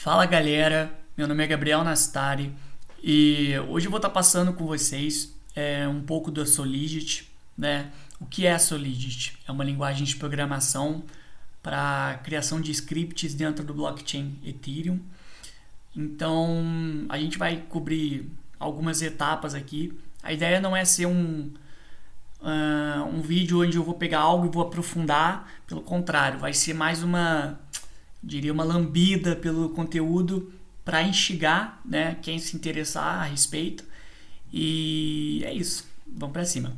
Fala galera, meu nome é Gabriel Nastari e hoje eu vou estar passando com vocês um pouco da Solidity, né? O que é a Solidity? É uma linguagem de programação para criação de scripts dentro do blockchain Ethereum. Então a gente vai cobrir algumas etapas aqui. A ideia não é ser um vídeo onde eu vou pegar algo e vou aprofundar, pelo contrário, vai ser mais uma lambida pelo conteúdo para instigar, né, quem se interessar a respeito. E é isso, vamos para cima.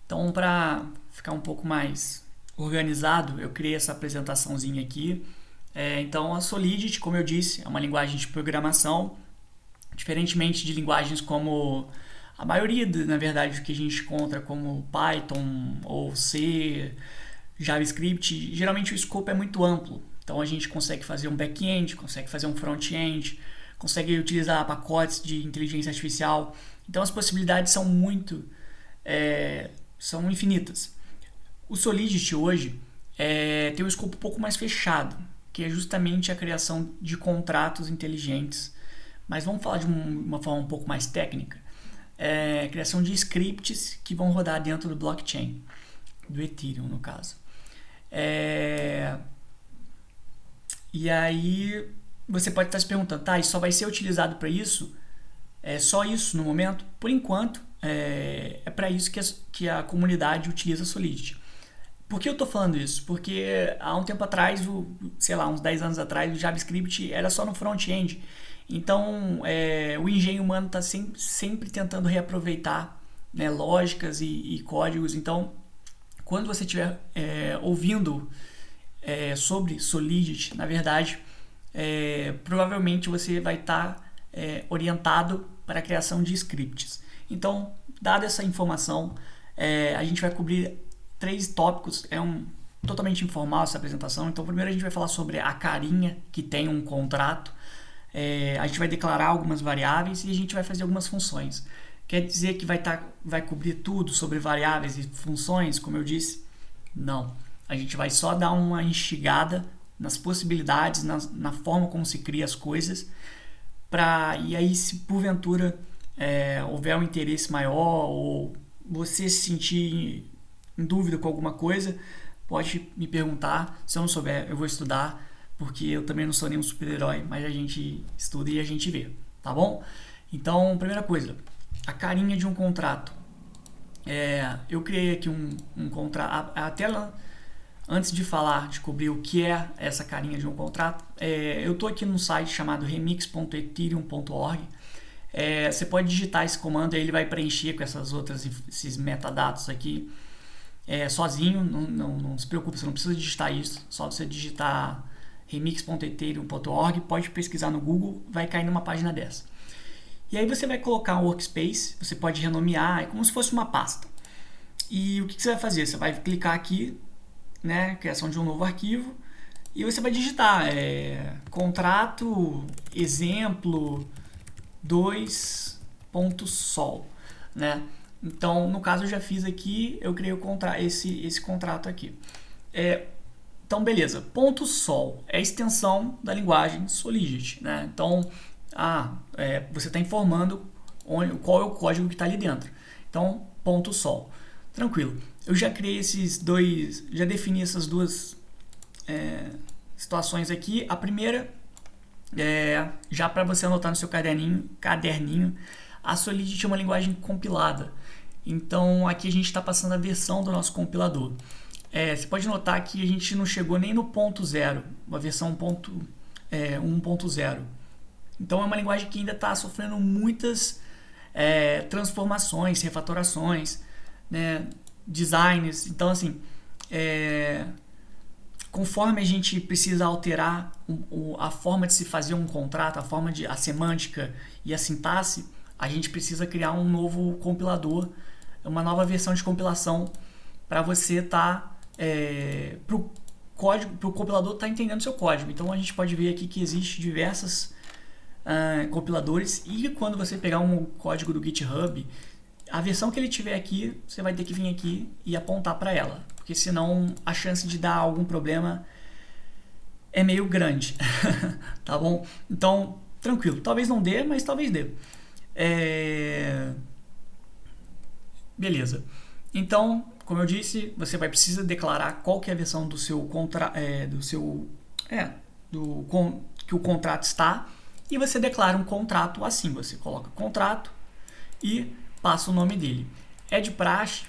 Então, para ficar um pouco mais organizado, eu criei essa apresentaçãozinha aqui. Então, a Solidity, como eu disse, é uma linguagem de programação, diferentemente de linguagens como a maioria, na verdade, que a gente encontra como Python ou C, JavaScript. Geralmente o escopo é muito amplo. Então a gente consegue fazer um back-end, consegue fazer um front-end, consegue utilizar pacotes de inteligência artificial. Então as possibilidades são infinitas. O Solidity hoje tem um escopo um pouco mais fechado, que é justamente a criação de contratos inteligentes. Mas vamos falar de uma forma um pouco mais técnica. Criação de scripts que vão rodar dentro do blockchain, do Ethereum no caso. E aí você pode estar se perguntando, tá, isso só vai ser utilizado para isso? É só isso no momento? Por enquanto, é para isso que a comunidade utiliza Solidity. Por que eu estou falando isso? Porque há um tempo atrás, uns 10 anos atrás, o JavaScript era só no front-end. Então, o engenho humano está sempre tentando reaproveitar, né, lógicas e códigos. Então, quando você estiver ouvindo sobre Solidity, na verdade, provavelmente você vai estar orientado para a criação de scripts. Então, dada essa informação, a gente vai cobrir 3 tópicos. Totalmente informal essa apresentação. Então, primeiro a gente vai falar sobre a carinha que tem um contrato. A gente vai declarar algumas variáveis e a gente vai fazer algumas funções. Quer dizer que vai cobrir tudo sobre variáveis e funções, como eu disse? Não. A gente vai só dar uma instigada nas possibilidades, na forma como se cria as coisas. E aí, se porventura houver um interesse maior ou você se sentir em dúvida com alguma coisa, pode me perguntar. Se eu não souber, eu vou estudar, porque eu também não sou nenhum super-herói, mas a gente estuda e a gente vê, tá bom? Então, primeira coisa, a carinha de um contrato. Eu criei aqui um contrato. Até antes de cobrir o que é essa carinha de um contrato, eu estou aqui num site chamado remix.ethereum.org. Você pode digitar esse comando e ele vai preencher com esses metadados aqui sozinho. Não se preocupe, você não precisa digitar isso. Só você digitar remix.ethereum.org, pode pesquisar no Google, vai cair numa página dessa. E aí você vai colocar um workspace, você pode renomear, é como se fosse uma pasta. E o que você vai fazer? Você vai clicar aqui, né, criação de um novo arquivo, e você vai digitar contrato exemplo 2.sol, né? Então, no caso, eu já fiz aqui, eu criei esse contrato aqui. Então, beleza. Ponto .sol é a extensão da linguagem Solidity, né? Então, você está informando qual é o código que está ali dentro. Então, ponto .sol. Tranquilo. Eu já criei já defini essas duas situações aqui. A primeira já para você anotar no seu caderninho, a Solidity é uma linguagem compilada. Então, aqui a gente está passando a versão do nosso compilador. Você pode notar que a gente não chegou nem no ponto 0, a versão 1.0. Então é uma linguagem que ainda está sofrendo muitas transformações, refatorações, né, designs. Então, assim, conforme a gente precisa alterar a forma de se fazer um contrato, a semântica e a sintaxe, a gente precisa criar um novo compilador, uma nova versão de compilação para você para o compilador estar entendendo seu código. Então a gente pode ver aqui que existe diversos compiladores, e quando você pegar um código do GitHub, a versão que ele tiver aqui, você vai ter que vir aqui e apontar para ela, porque senão a chance de dar algum problema é meio grande. Tá bom? Então, tranquilo. Talvez não dê, mas talvez dê. Beleza. Então, como eu disse, você vai precisar declarar qual que é a versão do seu que o contrato está, e você declara um contrato assim. Você coloca contrato e passa o nome dele. É de praxe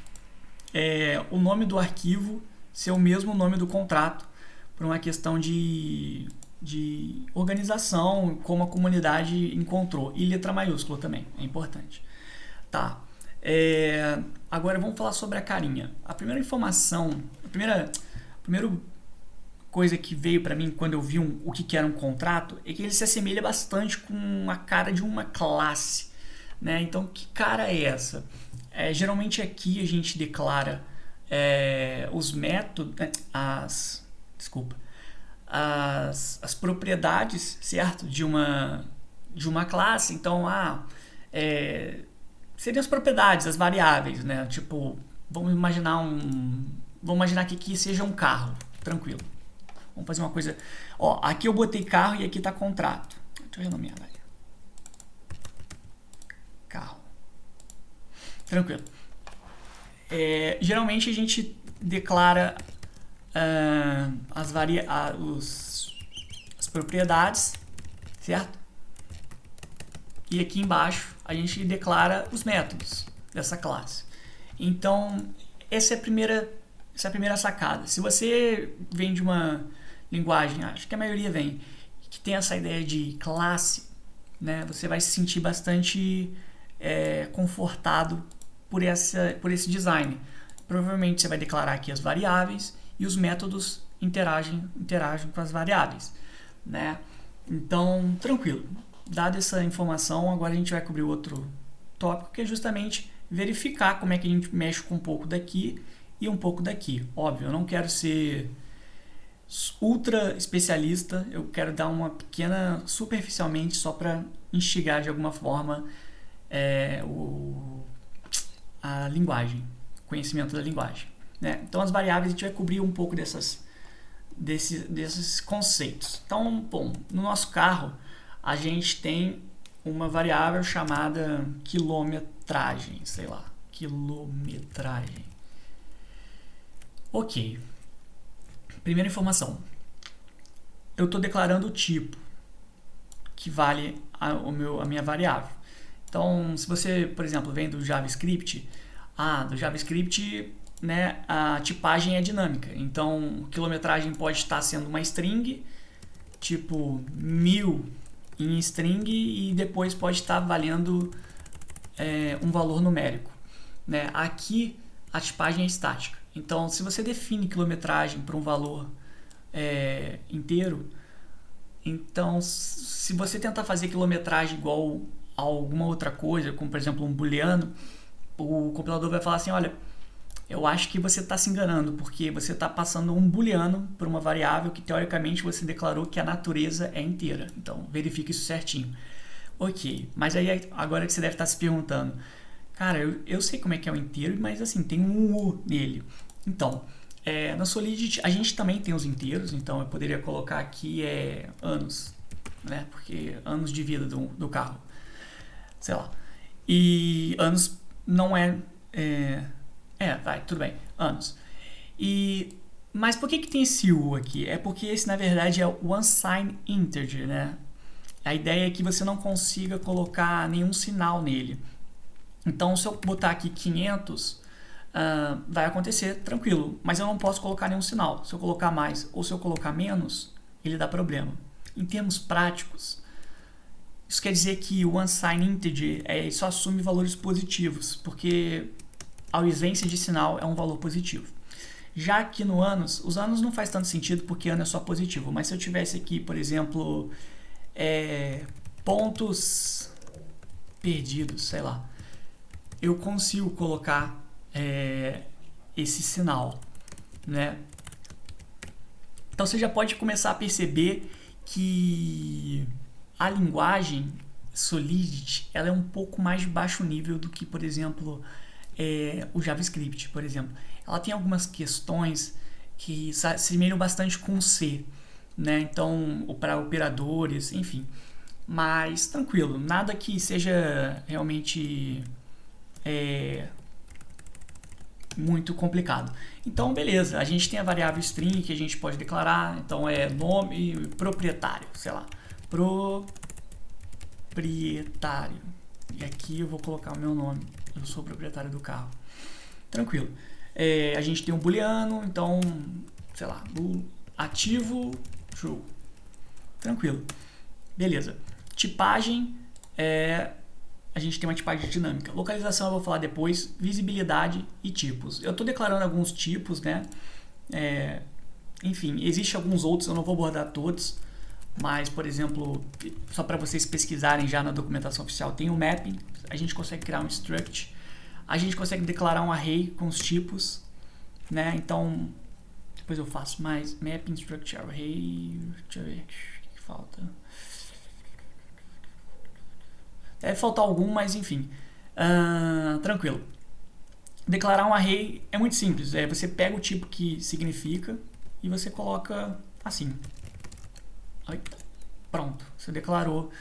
o nome do arquivo ser o mesmo nome do contrato, por uma questão de organização, como a comunidade encontrou. E letra maiúscula também, é importante. Tá. Agora vamos falar sobre a carinha. A primeira informação, a primeira coisa que veio para mim quando eu vi o que era um contrato é que ele se assemelha bastante com a cara de uma classe, né? Então, que cara é essa? Geralmente aqui a gente declara os métodos, as propriedades, certo? De uma classe. Então, seriam as propriedades, as variáveis, né? Tipo, vamos imaginar que aqui seja um carro, tranquilo. Vamos fazer uma coisa. Ó, aqui eu botei carro e aqui tá contrato. Deixa eu renomear, vai. Carro. Tranquilo. Geralmente a gente declara as propriedades, certo? E aqui embaixo a gente declara os métodos dessa classe. Então, essa é a primeira sacada. Se você vem de uma linguagem, acho que a maioria vem, que tem essa ideia de classe, né, você vai se sentir bastante confortado por esse design. Provavelmente você vai declarar aqui as variáveis e os métodos interagem com as variáveis, né? Então, tranquilo. Dada essa informação, agora a gente vai cobrir outro tópico, que é justamente verificar como é que a gente mexe com um pouco daqui e um pouco daqui. Óbvio, eu não quero ser ultra especialista, eu quero dar uma pequena, superficialmente, só para instigar de alguma forma a linguagem, o conhecimento da linguagem, né? Então, as variáveis a gente vai cobrir um pouco desses conceitos. Então, bom, no nosso carro a gente tem uma variável chamada quilometragem, sei lá, quilometragem. Ok. Primeira informação. Eu estou declarando o tipo que vale a minha variável. Então, se você, por exemplo, vem do JavaScript, né, a tipagem é dinâmica. Então, quilometragem pode estar sendo uma string, tipo 1000 em string, e depois pode estar valendo um valor numérico, né? Aqui a tipagem é estática. Então, se você define quilometragem para um valor inteiro, então se você tentar fazer quilometragem igual a alguma outra coisa, como por exemplo um booleano, o compilador vai falar assim: olha, eu acho que você está se enganando, porque você está passando um booleano para uma variável que teoricamente você declarou que a natureza é inteira. Então, verifique isso certinho. Ok, mas aí agora que você deve estar se perguntando, cara, eu sei como é que é o inteiro, mas assim, tem um U nele. Então, na Solidity a gente também tem os inteiros, então eu poderia colocar aqui anos, né? Porque anos de vida do carro, sei lá. E anos não vai, tudo bem, anos. Mas por que tem esse U aqui? É porque esse, na verdade, é o unsigned integer, né? A ideia é que você não consiga colocar nenhum sinal nele. Então, se eu botar aqui 500, vai acontecer tranquilo, mas eu não posso colocar nenhum sinal. Se eu colocar mais ou se eu colocar menos, ele dá problema. Em termos práticos, isso quer dizer que o unsigned integer só assume valores positivos, porque a ausência de sinal é um valor positivo. Já que no anos, os anos não faz tanto sentido porque ano é só positivo, mas se eu tivesse aqui, por exemplo, pontos perdidos, sei lá, eu consigo colocar esse sinal, né? Então você já pode começar a perceber que a linguagem Solidity ela é um pouco mais de baixo nível do que, por exemplo, o JavaScript, por exemplo. Ela tem algumas questões que se assemelham bastante com o C, né? Então, ou para operadores, enfim. Mas tranquilo, nada que seja realmente muito complicado. Então, beleza, a gente tem a variável string que a gente pode declarar, então é nome proprietário, sei lá, proprietário. E aqui eu vou colocar o meu nome, eu sou o proprietário do carro. Tranquilo. A gente tem um booleano, então, sei lá, ativo, true. Tranquilo. Beleza. Tipagem, a gente tem uma tipagem dinâmica. Localização eu vou falar depois. Visibilidade e tipos. Eu estou declarando alguns tipos, né? Enfim, existem alguns outros, eu não vou abordar todos. Mas, por exemplo, só para vocês pesquisarem já na documentação oficial, tem o mapping. A gente consegue criar um struct. A gente consegue declarar um array com os tipos, né? Então, depois eu faço mais mapping, struct, array. Deixa eu ver o que falta. Deve faltar algum, mas enfim. Tranquilo. Declarar um array é muito simples. Você pega o tipo que significa e você coloca assim. Pronto. Você declarou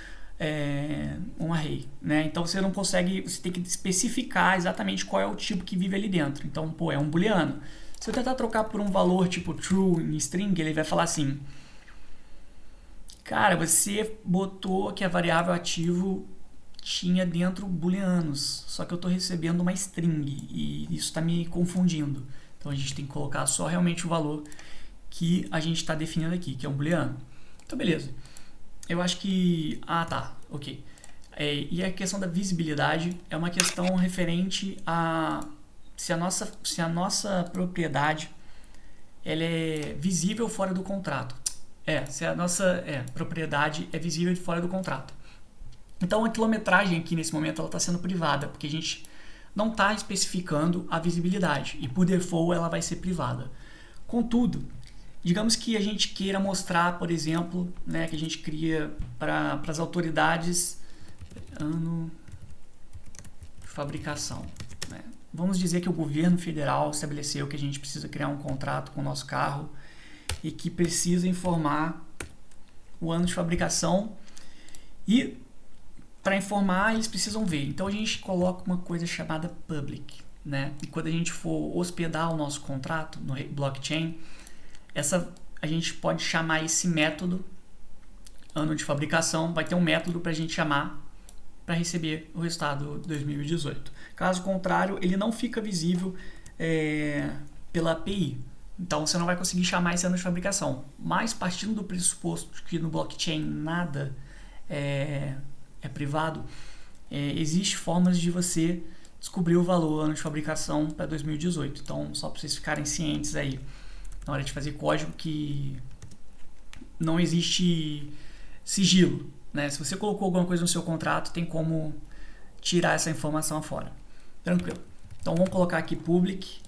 um array, né? Então você não consegue, você tem que especificar exatamente qual é o tipo que vive ali dentro. Então, pô, é um booleano. Se eu tentar trocar por um valor tipo true em string, ele vai falar assim: cara, você botou que a variável ativo tinha dentro booleanos, só que eu estou recebendo uma string e isso está me confundindo. Então a gente tem que colocar só realmente o valor que a gente está definindo aqui, que é um booleano. Então beleza. Eu acho que... tá, ok. E a questão da visibilidade é uma questão referente a se a nossa propriedade ela é visível fora do contrato. Se a nossa propriedade é visível fora do contrato. Então a quilometragem aqui nesse momento ela está sendo privada, porque a gente não está especificando a visibilidade e por default ela vai ser privada. Contudo, digamos que a gente queira mostrar, por exemplo, né, que a gente cria para as autoridades ano de fabricação. Né? Vamos dizer que o governo federal estabeleceu que a gente precisa criar um contrato com o nosso carro e que precisa informar o ano de fabricação e para informar eles precisam ver. Então a gente coloca uma coisa chamada public, né? E quando a gente for hospedar o nosso contrato no blockchain, a gente pode chamar esse método ano de fabricação, vai ter um método para a gente chamar para receber o resultado de 2018. Caso contrário, ele não fica visível pela API. Então você não vai conseguir chamar esse ano de fabricação. Mas partindo do pressuposto que no blockchain nada é privado, existe formas de você descobrir o valor ano de fabricação para 2018. Então, só para vocês ficarem cientes aí, na hora de fazer código, que não existe sigilo, né? Se você colocou alguma coisa no seu contrato, tem como tirar essa informação fora. Tranquilo. Então, vamos colocar aqui public.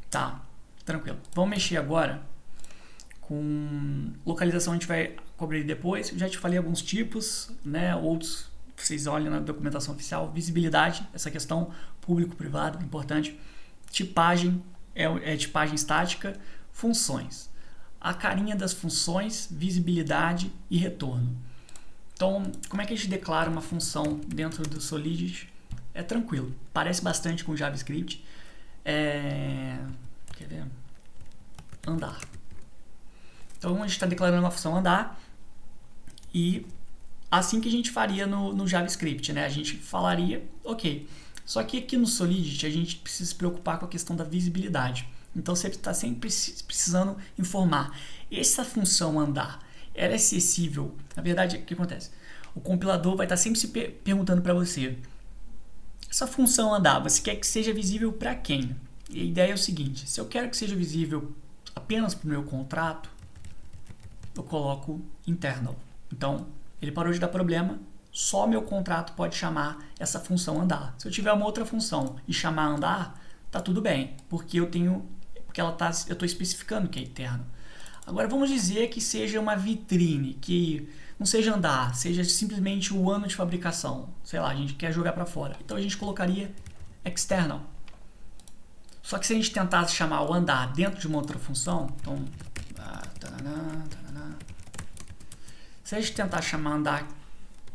Tá, tranquilo. Vamos mexer agora com localização, a gente vai cobrir depois. Eu já te falei alguns tipos, né? Outros vocês olham na documentação oficial. Visibilidade, essa questão público-privado, importante. Tipagem, tipagem estática. Funções, a carinha das funções, visibilidade e retorno. Então, como é que a gente declara uma função dentro do Solidity? É tranquilo, parece bastante com JavaScript. Quer ver? Andar. Então a gente está declarando uma função andar e assim que a gente faria no JavaScript, né? A gente falaria, ok. Só que aqui no Solidity a gente precisa se preocupar com a questão da visibilidade. Então você está sempre precisando informar. Essa função andar, ela é acessível? Na verdade, o que acontece? O compilador vai estar sempre se perguntando para você: essa função andar, você quer que seja visível para quem? E a ideia é o seguinte: se eu quero que seja visível apenas para o meu contrato, eu coloco internal. Então, ele parou de dar problema, só meu contrato pode chamar essa função andar. Se eu tiver uma outra função e chamar andar, tá tudo bem, porque eu estou especificando que é interno. Agora vamos dizer que seja uma vitrine, que não seja andar, seja simplesmente o ano de fabricação. Sei lá, a gente quer jogar para fora. Então a gente colocaria external. Só que se a gente tentasse chamar o andar dentro de uma outra função, então Taraná, taraná. Se a gente tentar chamar andar,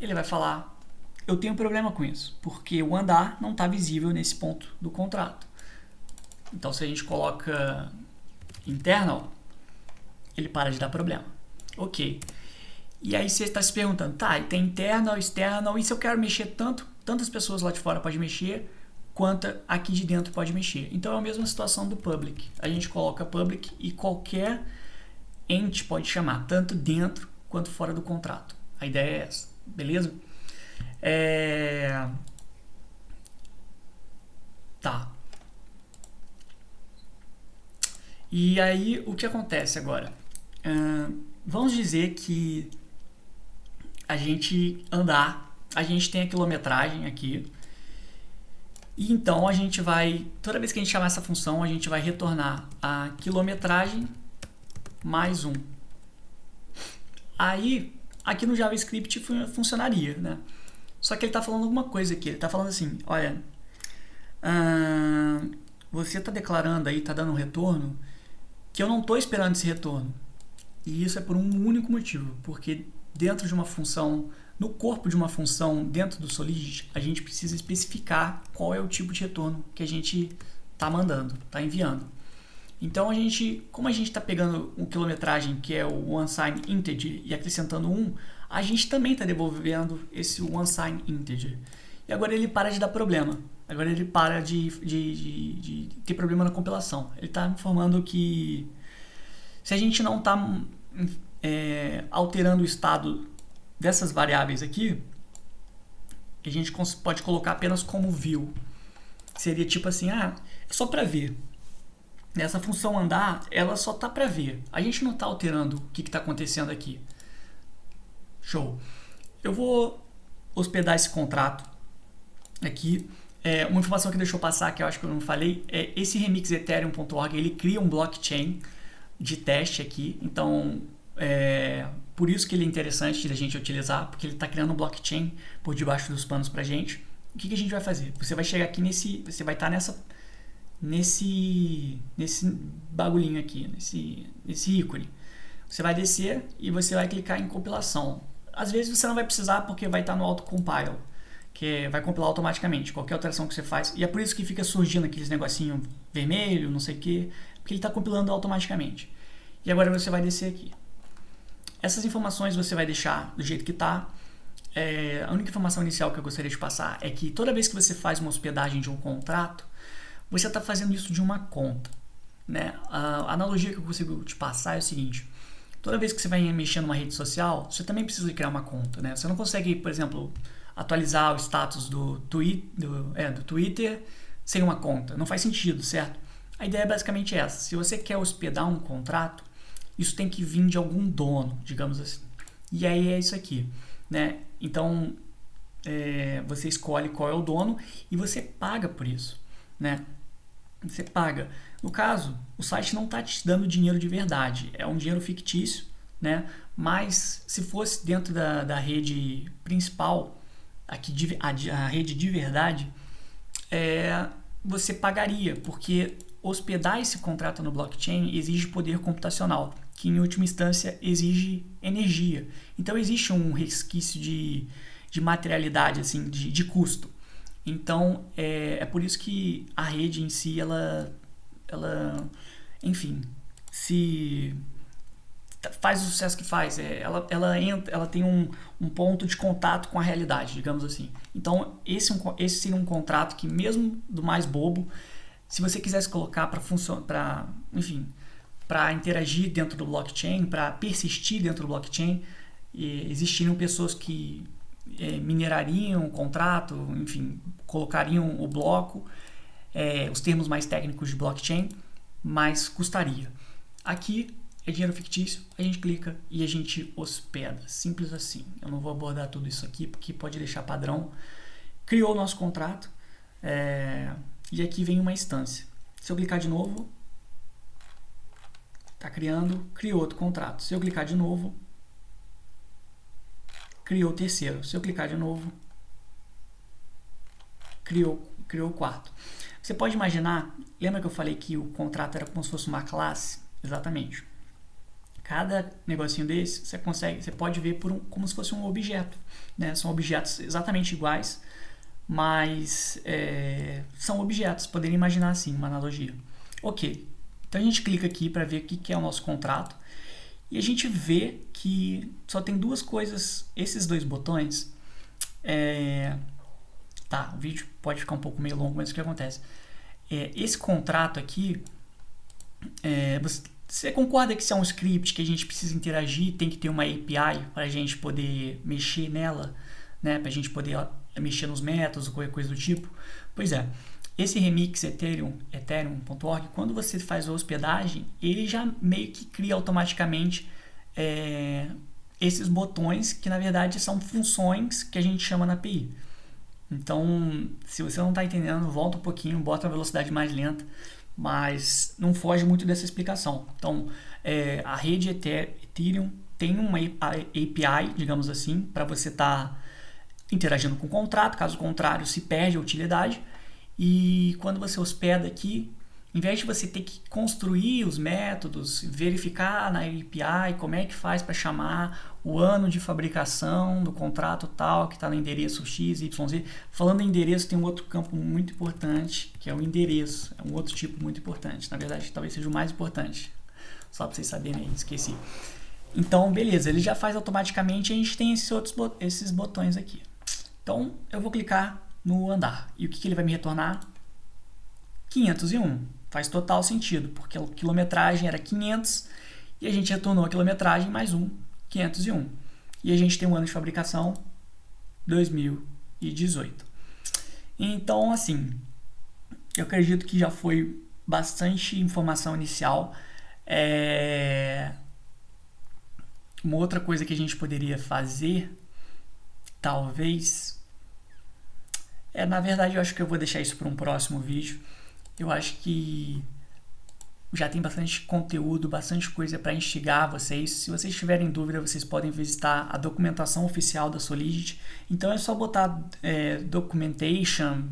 ele vai falar, eu tenho problema com isso, porque o andar não está visível nesse ponto do contrato. Então se a gente coloca internal, ele para de dar problema. Ok. E aí você está se perguntando, tá, tem internal, external, e se eu quero mexer tantas pessoas lá de fora podem mexer, quanto aqui de dentro pode mexer. Então é a mesma situação do public. A gente coloca public e qualquer ente pode chamar, tanto dentro quanto fora do contrato. A ideia é essa, beleza? Tá. E aí, o que acontece agora? Vamos dizer que a gente tem a quilometragem aqui, e então a gente vai, toda vez que a gente chamar essa função, a gente vai retornar a quilometragem mais 1. Aí, aqui no JavaScript funcionaria, né? Só que ele está falando alguma coisa aqui, ele está falando assim, olha, você está declarando aí, está dando um retorno, que eu não estou esperando esse retorno. E isso é por um único motivo, porque dentro de uma função, no corpo de uma função dentro do Solidity, a gente precisa especificar qual é o tipo de retorno que a gente está mandando, está enviando. Então, como a gente está pegando uma quilometragem que é o unsigned integer e acrescentando 1, a gente também está devolvendo esse unsigned integer. E agora ele para de dar problema. Agora ele para de ter problema na compilação. Ele está informando que se a gente não está alterando o estado dessas variáveis aqui, a gente pode colocar apenas como view. Seria tipo assim, é só para ver. Essa função andar, ela só tá para ver. A gente não está alterando o que está acontecendo aqui. Show. Eu vou hospedar esse contrato aqui. Uma informação que deixou passar, que eu acho que eu não falei, é esse remixethereum.org, ele cria um blockchain de teste aqui. Então, por isso que ele é interessante da gente utilizar, porque ele está criando um blockchain por debaixo dos panos para a gente. O que a gente vai fazer? Você vai chegar aqui você vai estar nesse bagulhinho aqui, nesse ícone. Você vai descer e você vai clicar em compilação. Às vezes você não vai precisar porque vai estar no autocompile, que vai compilar automaticamente, qualquer alteração que você faz. E é por isso que fica surgindo aqueles negocinho vermelho, não sei o que, porque ele está compilando automaticamente. E agora você vai descer aqui. Essas informações você vai deixar do jeito que está. A única informação inicial que eu gostaria de passar é que toda vez que você faz uma hospedagem de um contrato, você está fazendo isso de uma conta, né? A analogia que eu consigo te passar é o seguinte: toda vez que você vai mexer numa rede social, você também precisa de criar uma conta, né? Você não consegue, por exemplo, atualizar o status do Twitter sem uma conta. Não faz sentido, certo? A ideia é basicamente essa. Se você quer hospedar um contrato, isso tem que vir de algum dono, digamos assim. E aí é isso aqui, né? Então, você escolhe qual é o dono e você paga por isso, né? Você paga. No caso, o site não está te dando dinheiro de verdade, é um dinheiro fictício, né? Mas se fosse dentro da rede principal, aqui a rede de verdade, você pagaria, porque hospedar esse contrato no blockchain exige poder computacional, que em última instância exige energia. Então existe um resquício de materialidade, assim, de custo. Então, é por isso que a rede em si, ela enfim, se faz o sucesso que faz. Ela tem um ponto de contato com a realidade, digamos assim. Então, esse seria um contrato que, mesmo do mais bobo, se você quisesse colocar para interagir dentro do blockchain, para persistir dentro do blockchain, existiriam pessoas que minerariam o contrato, enfim, colocariam o bloco, os termos mais técnicos de blockchain, mas custaria. Aqui é dinheiro fictício, a gente clica e a gente hospeda, simples assim. Eu não vou abordar tudo isso aqui porque pode deixar padrão. Criou o nosso contrato, e aqui vem uma instância. Se eu clicar de novo, está criou outro contrato. Se eu clicar de novo, criou o terceiro. Se eu clicar de novo, criou o quarto. Você pode imaginar, lembra que eu falei que o contrato era como se fosse uma classe? Exatamente. Cada negocinho desse você pode ver como se fosse um objeto, né? São objetos exatamente iguais, mas são objetos, poderia imaginar assim, uma analogia. Ok, então a gente clica aqui para ver o que é o nosso contrato e a gente vê que só tem duas coisas, esses dois botões. Tá, o vídeo pode ficar um pouco meio longo, mas o que acontece? Esse contrato aqui, você concorda que se é um script que a gente precisa interagir, tem que ter uma API para a gente poder mexer nela, né? Para a gente poder mexer nos métodos ou qualquer coisa do tipo? Pois é, esse remix ethereum.org, quando você faz a hospedagem, ele já meio que cria automaticamente esses botões que na verdade são funções que a gente chama na API. Então, se você não está entendendo, volta um pouquinho, bota uma velocidade mais lenta, mas não foge muito dessa explicação. Então, a rede Ethereum tem uma API, digamos assim, para você estar interagindo com o contrato, caso contrário, se perde a utilidade. E quando você hospeda aqui, em vez de você ter que construir os métodos, verificar na API como é que faz para chamar o ano de fabricação do contrato tal, que está no endereço X, Y, Z. Falando em endereço, tem um outro campo muito importante, que é o endereço. É um outro tipo muito importante. Na verdade, talvez seja o mais importante. Só para vocês saberem aí, esqueci. Então, beleza, ele já faz automaticamente e a gente tem esses botões aqui. Então, eu vou clicar no andar. E o que ele vai me retornar? 501. Faz total sentido, porque a quilometragem era 500 e a gente retornou a quilometragem mais 501. E a gente tem um ano de fabricação 2018. Então, assim, eu acredito que já foi bastante informação inicial. Uma outra coisa que a gente poderia fazer, talvez, na verdade, eu acho que eu vou deixar isso para um próximo vídeo. Eu acho que já tem bastante conteúdo, bastante coisa para instigar vocês. Se vocês tiverem dúvida, vocês podem visitar a documentação oficial da Solidity. Então é só botar documentation,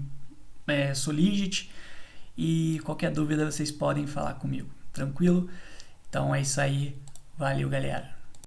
Solidity, e qualquer dúvida vocês podem falar comigo. Tranquilo? Então é isso aí. Valeu, galera.